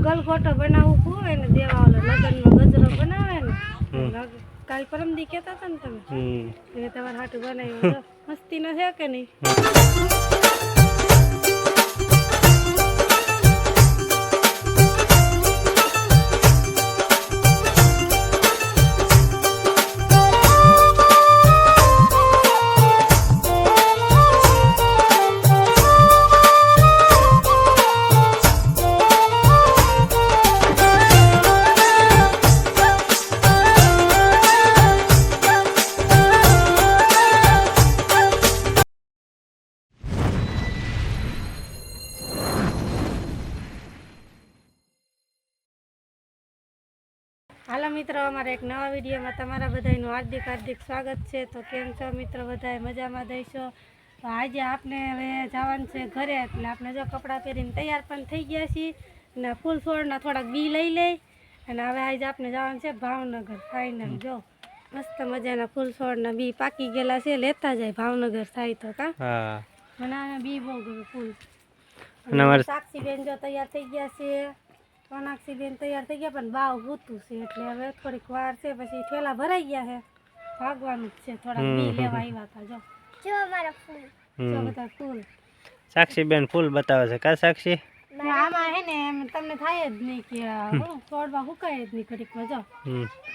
ગલગોટો બનાવું છું એને દેવા ઓલો લગ્નમાં ગજરો બનાવે ને કાલ પરમ દી કહેતા હતા ને તમે એને તમારે હાટું બનાવ્યું મસ્તી નો છે કે નહીં? હાલો મિત્રો, અમારા એક નવા વિડીયોમાં તમારા બધાનું હાર્દિક સ્વાગત છે। તો કેમ છો મિત્રો? બધાય મજામાં દઈશો? તો આજે આપણે હવે જવાનું છે ઘરે, એટલે આપણે જો કપડાં પહેરીને તૈયાર પણ થઈ ગયા છીએ અને ફૂલ છોડના થોડાક બી લઈ લઈ અને હવે આજે આપણે જવાનું છે ભાવનગર ફાઇનલ। જો મસ્ત મજાના ફૂલ છોડના બી પાકી ગયેલા છે, લેતા જાય ભાવનગર થાય તો કા મને બી બહુ ગયું ફૂલ। અને સાક્ષી બેન જો તૈયાર થઈ ગયા છે, સોનાક્ષી બેન તૈયાર થઈ ગયા, પણ બાવ ભૂતું છે એટલે હવે થોડીક વાર છે, પછી ઠેલા ભરાઈ ગયા છે, ભાગવાનું જ છે। થોડાક બી લેવા આવ્યા હતા। જો અમારા ફૂલ, જો બધા ફૂલ સાક્ષી બેન ફૂલ બતાવે છે કા સાક્ષી? આમાં હે ને એમ તમને થાય જ નહીં કે છોડવા હુકાય જ નહીં, ઘડીકમાં જો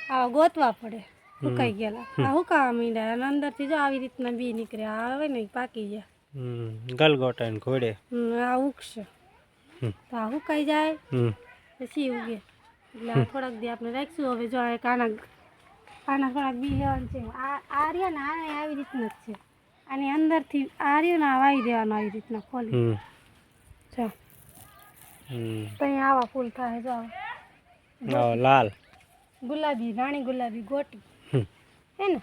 આવા ગોતવા પડે, હુકાઈ ગયેલા આ હુકાવા માંડ્યા અને અંદરથી જો આવી રીતના બી નીકળ્યા, આવે ને પાકી ગયા ગલગોટા ને ઘોડે આ ઉગશે તો આ હુકાઈ જાય પછી ઉગે એટલે આ થોડાક દી આપણે રાખશું। હવે જો એક આના થોડાક બી લેવાનું છે, આ રહ્યા ને આ આવી રીતના જ છે, આની અંદરથી આ રહ્યો ને આ વાવી દેવાનું આવી રીતના ખોલી જો તો અહીંયા આવા ફૂલ થાય જો લાલ ગુલાબી, રાણી ગુલાબી ગોટી હે ને।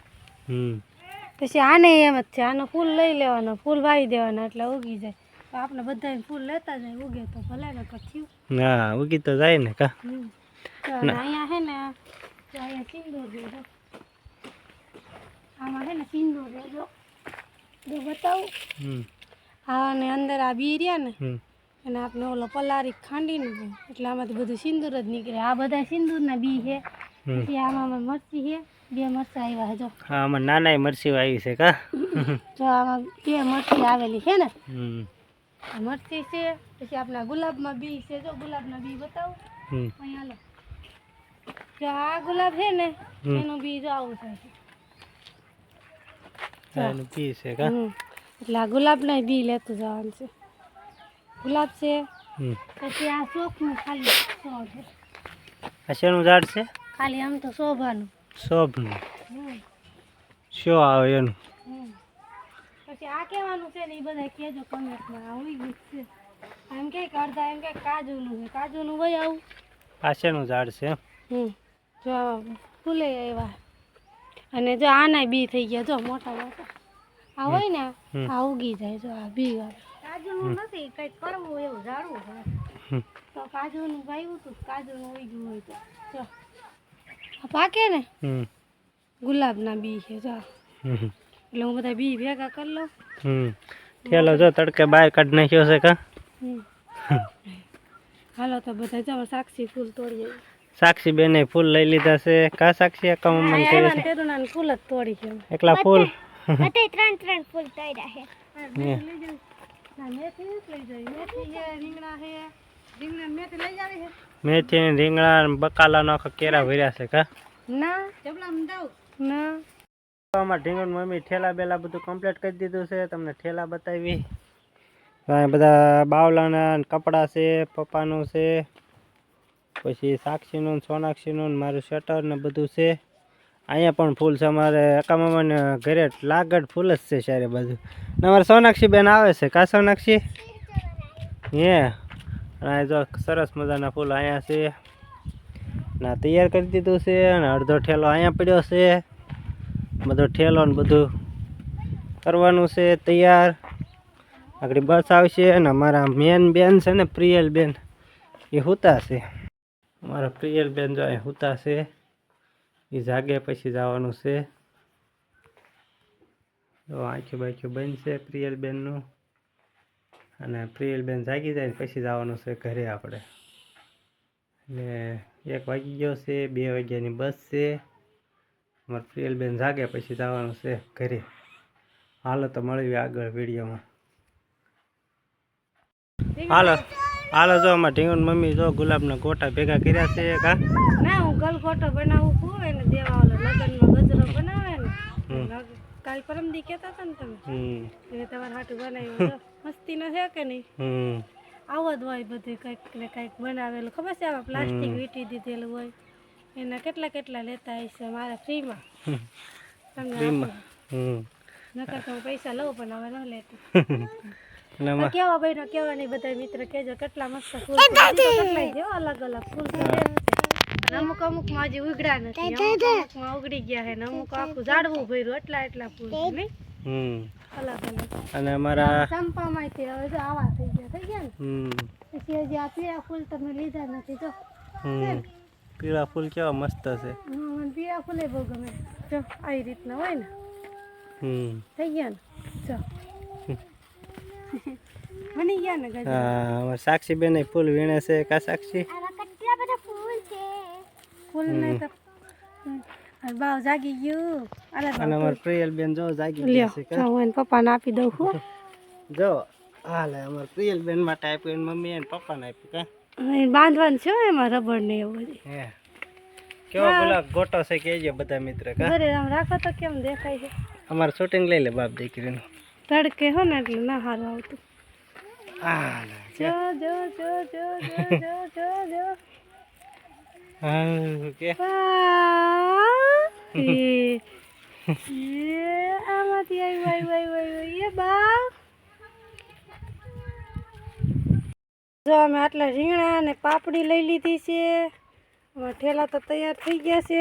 પછી આને એમ જ છે, આનો ફૂલ લઈ લેવાનો, ફૂલ વાવી દેવાના એટલે ઉગી જાય। તો આપણે બધા ફૂલ લેતા જાય, ઉગે તો ભલે ને પછી હા ઉગી તો જાય ને કા। અહીંયા હે ને અહીંયા સિંદૂર જો આમાં હે ને સિંદૂર જો બતાવું હા, ને અંદર આ બી રહ્યા ને અને આપણે ઓલો પલારી ખાંડીને એટલે આમાંથી બધું સિંદૂર જ નીકળે। આ બધા સિંદૂરના બી છે। પછી આમાં મરચી છે, 2 મરચાં આવ્યા જો હા, આમાં નાના મરચી આવી છે કા જો આમાં 2 મરચી આવેલી છે ને આ મરચી છે। પછી આપણા ગુલાબમાં બી છે, જો ગુલાબના બી બતાવું અહીંયા લો જો આ ગુલાબ છે ને એનું બી જો આવું થાય બી છે કા એટલે આ ગુલાબના બી લેતું જવાનું છે। ગુલાબ છે પછી આ શોખનું ખાલી છોડ છે। આ શેનું ઝાડ છે? ખાલી આમ તો શોભાનું શોભનું શું આવે એનું? પછી આ કહેવાનું છે ને એ બધા કહેજો કમેન્ટમાં, આ ઉઈ ગયું છે એમ કે અડધા એમ કે કાજુનું છે, કાજુનું હોય આવું। આ શેનું ઝાડ છે? જો ફૂલે આવ્યા અને જો આના બી થઈ ગયા જો મોટા મોટા આ હોય ને આ ઉગી જાય જો આ બી વાળા કાજુનું નથી, કંઈક કરવું એવું ઝાડવું હોય તો કાજુનું વાવ્યું હતું, કાજુનું ઉગ્યું હોય તો જો આ પાકે ને ગુલાબના બી છે જો એટલે હું બધા બી ભેગા કરી લઉં। ઠેલો જો તડકે બહાર કાઢ નાખ્યો છે કા હાલો તો બધા જો સાક્ષી ફૂલ તોડીએ। સાક્ષી બેને ફૂલ લઈ લીધા છે કા સાક્ષી? એકા મમ્મા કરે છે તેરુના ફૂલ જ તોડી છે એકલા ફૂલ બતે 3 ફૂલ તોડ્યા છે। ના મેથી લઈ જાય, મેથી છે, રીંગણા છે, રીંગણા મેથી લઈ જાવી છે, મેથી ને રીંગણા બકાલા નો કેરા ભર્યા છે કા ના જબલા મદાવ ના આમાં ઢીંગણ મમ્મી ઠેલા બેલા બધું કમ્પ્લીટ કરી દીધું છે, તમને ઠેલા બતાવી। બધા બાવલાના કપડાં છે, પપ્પાનું છે, પછી સાક્ષીનું સોનાક્ષીનું મારું શટર ને બધું છે। અહીંયા પણ ફૂલ છે અમારે એકા મામાને ઘરે લાગડ ફૂલ જ છે સારે બધું। અમારે સોનાક્ષી બેન આવે છે કા સોનાક્ષી હે અને જો સરસ મજાના ફૂલ અહીંયા છે ના તૈયાર કરી દીધું છે અને અડધો ઠેલો અહીંયા પડ્યો છે, બધો ઠેલો ને બધું કરવાનું છે તૈયાર। આગળ બસ આવશે અને અમારા મેન બેન છે ને પ્રિયલ બેન એ હુતા છે, અમારા પ્રિયલ બેન જો અહીં હુતા છે, એ જાગે પછી જવાનું છે। તો આંખી બાંખી બંધ છે પ્રિયલ બેનનું અને પ્રિયલ બેન જાગી જાય પછી જવાનું છે ઘરે આપણે। ને 1 વાગી ગયો છે, 2 વાગ્યાની બસ છે. અમારે પ્રિયલબેન જાગે પછી જવાનું છે ઘરે. હાલો તો મળીએ આગળ વિડીયોમાં. હાલો હાલો જો અમારે ઢીંગણ મમ્મી જો ગુલાબના ગોટા ભેગા કર્યા છે કા ના હું ગલગોટો બનાવું છું એને દેવા ઓલો લગનમાં ગજરો બનાવે ને કાલ પરમદી કહેતા હતા ને તમે એને તમારે હાટું બનાવ્યું મસ્તી ન છે કે નહીં આવો જ હોય બધું કંઈક ને કંઈક બનાવેલું ખબર છે આમાં પ્લાસ્ટિક વીટી દીધેલું હોય એના કેટલા લેતા હશે મારા ફ્રીમાં તમને નકર તો હું પૈસા લઉં પણ હવે ન લેતી કેવા ભાઈ કેવા નહીં બધા મિત્ર કેજો કેટલા મસ્ત ફૂલ કેટલાય છે અલગ અલગ ફૂલ અમુક માં હજી ઉગડ્યા નથી અમુક માં ઉગડી ગયા છે ને અમુક આખું ઝાડવું ભર્યું એટલા ફૂલ છે નહીં અલગ અલગ અને અમારા ચંપામાં હવે જો આવા થઈ ગયા ને પછી હજી આ પીળા ફૂલ તમે લીધા નથી જો પીળા ફૂલ કેવા મસ્ત છે મને પીળા ફૂલે બહુ ગમે જો આવી રીતના હોય ને થઈ ગયા ને જો બની ગયા ને ગજબ અમાર સાક્ષી બેન ફૂલ વીણે છે કા સાક્ષી કેટલા બધા ફૂલ છે ફૂલ ને તો બાવ જાગી ગયું અને અમાર પ્રિયલ બેન જો જાગી લ્યો છે જો હું પપ્પાને આપી દઉં છું જો હાલે અમાર પ્રિયલ બેન માટે આપ્યું મમ્મી અને પપ્પાને આપ્યું કા બાંધવાનું છે એમાં રબર ને એવું બધું હે કેવો ગુલાબ ગોટો છે કેજો બધા મિત્ર કા ઘરે આમ રાખો તો કેમ દેખાય છે અમાર શૂટિંગ લઈ લે બાપ દીકરીનું તડકે હો ને એટલે ના સારું આવતું હા જો જો જો જો જો જો જો જો હા કે આમાંથી આવી એ બા જો અમે આટલા રીંગણા અને પાપડી લઈ લીધી છે ઠેલા તો તૈયાર થઈ ગયા છે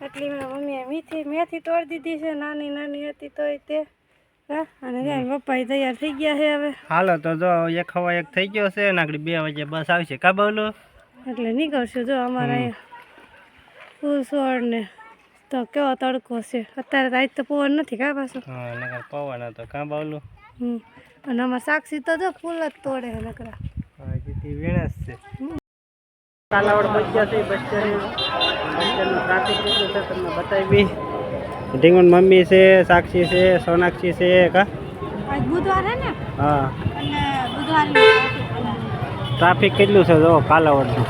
એટલી મારા મમ્મીએ મેથી તોડી દીધી છે નાની હતી તોય તે હા અને પપ્પા તૈયાર થઈ ગયા છે હવે હાલો તો જો 1:15 થઈ ગયો છે નાકડી 2 વાગે બસ આવશે કા બોલો એટલે નીકળશું જો અમારા અહીંયા ફૂલ છોડ ને તો કેવો તડકો છે અત્યારે તો આજ તો પવન નથી કા પાછો હા નકર પવન હતો કા બોલો અને અમારા સાક્ષી તો જો ફૂલ જ તોડે નકરા હા જીતી વેણસ છે કાલાવડ પહોંચ્યા છે બસ સ્ટેન્ડનું ટ્રાફિક કેટલું છે તમને બતાવી ઢીંગણ મમ્મી છે સાક્ષી છે સોનાક્ષી છે કા આજ બુધવાર હે ને હા અને બુધવારની ટ્રાફિક કેટલું છે જો કાલાવડનું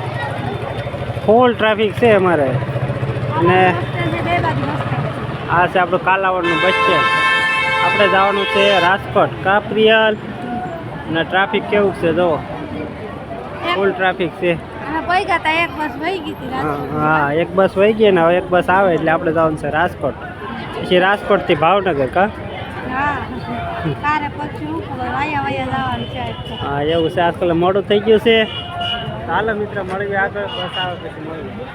ફૂલ ટ્રાફિક છે અમારે અને આ છે આપણું કાલાવડનું બસ સ્ટેન્ડ આપણે જવાનું છે રાજકોટ કાપ્રિયલ અને ટ્રાફિક કેવું છે જો ફૂલ ટ્રાફિક છે એક બસ વહી ગઈ હતી હા એક બસ વહી ગઈ ને હવે એક બસ આવે એટલે આપણે જવાનું છે રાજકોટ પછી રાજકોટથી ભાવનગર કા હા એવું છે આજકાલ મોડું થઈ ગયું છે ચાલો મિત્ર મળીએ આગળ બસ આવે પછી મળીએ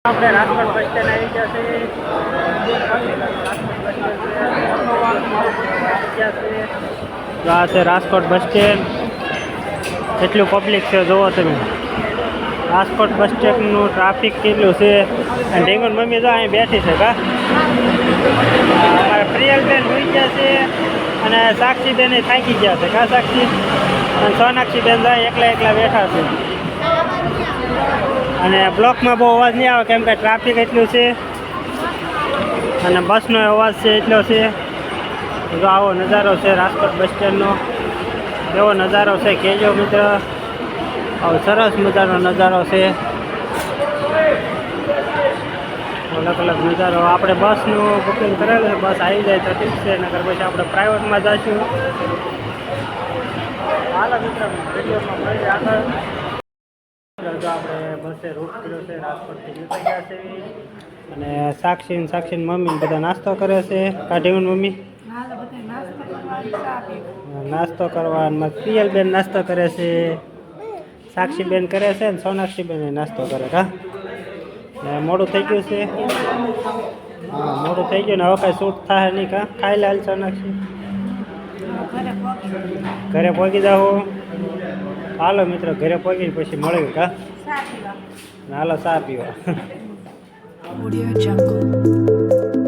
આપણે રાજકોટ બસ સ્ટેન્ડ આવી ગયા છે આ છે રાજકોટ બસ સ્ટેન્ડ કેટલું પબ્લિક છે જોવો તમે રાજકોટ બસ સ્ટેન્ડનું ટ્રાફિક કેટલું છે અને ઢીંગણ મમ્મી તો અહીં બેઠી છે કા અમારા પ્રિયલબેન હોઈ ગયા છે અને સાક્ષીબેન થાકી ગયા છે કા સાક્ષી અને સોનાક્ષીબેન એકલા બેઠા છે અને બ્લોકમાં બહુ અવાજ નહીં આવે કેમ કે ટ્રાફિક એટલું છે અને બસનો અવાજ છે એટલો છે જો આવો નજારો છે રાજકોટ બસ સ્ટેન્ડનો એવો નજારો છે કહેજો મિત્ર આવો સરસ મજાનો નજારો છે અલગ અલગ નજારો આપણે બસનું બુકિંગ કરેલું છે બસ આવી જાય તો ઠીક છે નકર પછી આપણે પ્રાઇવેટમાં જઈશું હાલો મિત્રો વિડીયોમાં મળીએ આગળ. જો આપણે બસે રૂટ કર્યો છે, રાજકોટથી નીકળી ગયા છે અને સાક્ષી મમ્મી બધા નાસ્તો કરે છે. કાઢી મમ્મી હાલો બધા નાસ્તો કરવાની ચા પીવા. નાસ્તો કરવા પિયલબેન નાસ્તો કરે છે, સાક્ષીબેન કરે છે ને સોનાક્ષીબેન નાસ્તો કરે કા. ને મોડું થઈ ગયું છે. હા મોડું થઈ ગયું ને હવે કાંઈ શૂટ થાય નહીં કા. ખાઈ લે હાલ સોનાક્ષી, ઘરે પહોંચી જાઓ. હાલો મિત્રો ઘરે પહોંચીને પછી મળ્યું કા. ચા પીવા. હાલો ચા પીવા. Audio Jungle.